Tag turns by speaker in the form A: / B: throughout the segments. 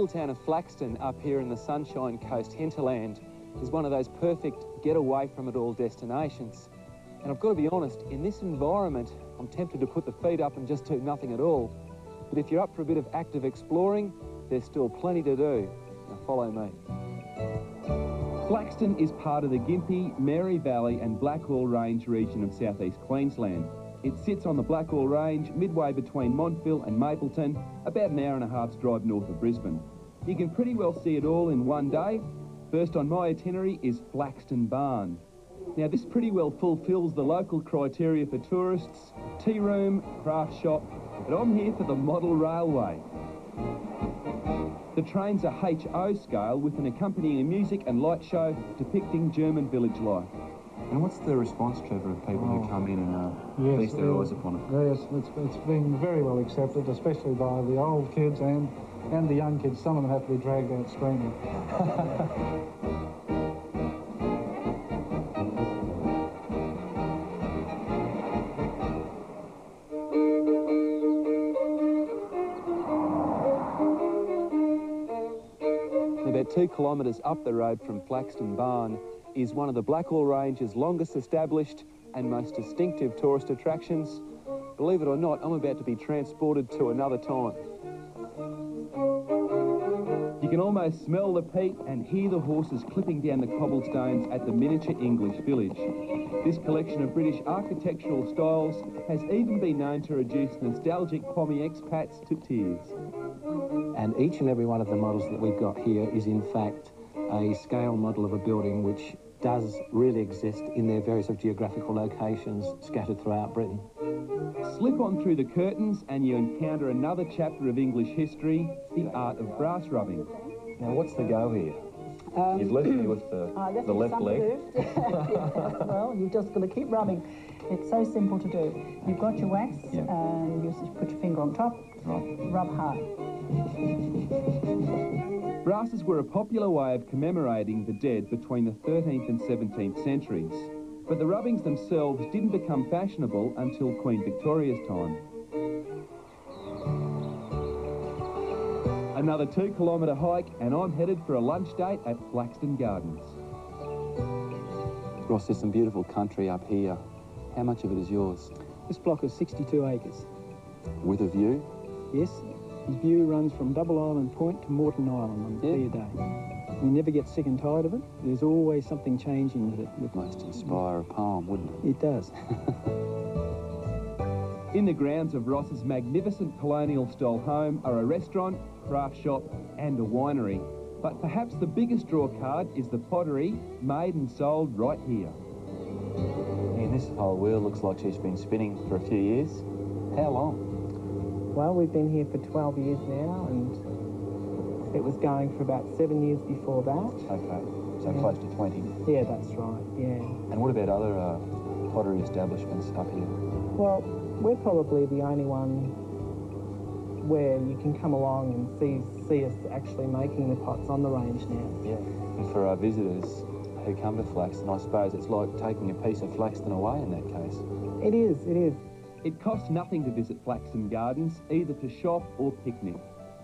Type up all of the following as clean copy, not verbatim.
A: little town of Flaxton up here in the Sunshine Coast hinterland is one of those perfect get-away-from-it-all destinations. And I've got to be honest, in this environment, I'm tempted to put the feet up and just do nothing at all. But if you're up for a bit of active exploring, there's still plenty to do. Now follow me. Flaxton is part of the Gympie, Mary Valley and Blackall Range region of southeast Queensland. It sits on the Blackall Range, midway between Montville and Mapleton, about an hour and a half's drive north of Brisbane. You can pretty well see it all in one day. First on my itinerary is Flaxton Barn. Now this pretty well fulfills the local criteria for tourists: tea room, craft shop, but I'm here for the model railway. The trains are HO scale with an accompanying music and light show depicting German village life.
B: And what's the response, Trevor, of people who come in and feast their eyes upon it?
C: Yes, it's been very well accepted, especially by the old kids and the young kids. Some of them have to be dragged out screaming.
A: About 2 kilometres up the road from Flaxton Barn is one of the Blackall Range's longest established and most distinctive tourist attractions. Believe it or not, I'm about to be transported to another time. You can almost smell the peat and hear the horses clipping down the cobblestones at the miniature English village. This collection of British architectural styles has even been known to reduce nostalgic Pommy expats to tears.
D: And each and every one of the models that we've got here is in fact a scale model of a building which does really exist in their various geographical locations scattered throughout Britain.
A: Slip on through the curtains and you encounter another chapter of English history, the art of brass rubbing.
B: Now, what's the go here? You've left me with the left leg.
E: Yeah, well, you've just got to keep rubbing. It's so simple to do. You've got your wax, and you just put your finger on top, rub hard.
A: Brasses were a popular way of commemorating the dead between the 13th and 17th centuries, but the rubbings themselves didn't become fashionable until Queen Victoria's time. Another 2-kilometre hike and I'm headed for a lunch date at Flaxton Gardens.
B: Ross, there's some beautiful country up here. How much of it is yours?
F: This block is 62 acres.
B: With a view?
F: Yes. His view runs from Double Island Point to Moreton Island on a clear day. You never get sick and tired of it. There's always something changing with it.
B: It must inspire a poem, wouldn't it?
F: It does.
A: In the grounds of Ross's magnificent colonial-style home are a restaurant, craft shop and a winery. But perhaps the biggest draw card is the pottery made and sold right here.
B: And this whole wheel looks like she's been spinning for a few years. How long?
G: Well, we've been here for 12 years now, and it was going for about 7 years before that.
B: Okay, so close to 20.
G: Yeah, that's right, yeah.
B: And what about other pottery establishments up here?
G: Well, we're probably the only one where you can come along and see us actually making the pots on the range now.
B: Yeah, and for our visitors who come to Flaxton, I suppose it's like taking a piece of Flaxton away in that case.
G: It is, it is.
A: It costs nothing to visit Flaxton Gardens, either to shop or picnic.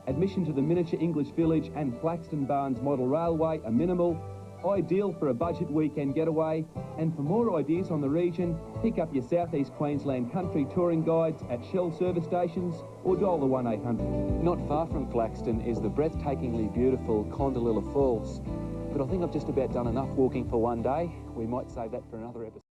A: Admission to the miniature English village and Flaxton Barns model railway are minimal, ideal for a budget weekend getaway, and for more ideas on the region, pick up your South East Queensland country touring guides at Shell service stations or dial the 1800. Not far from Flaxton is the breathtakingly beautiful Condalilla Falls, but I think I've just about done enough walking for one day. We might save that for another episode.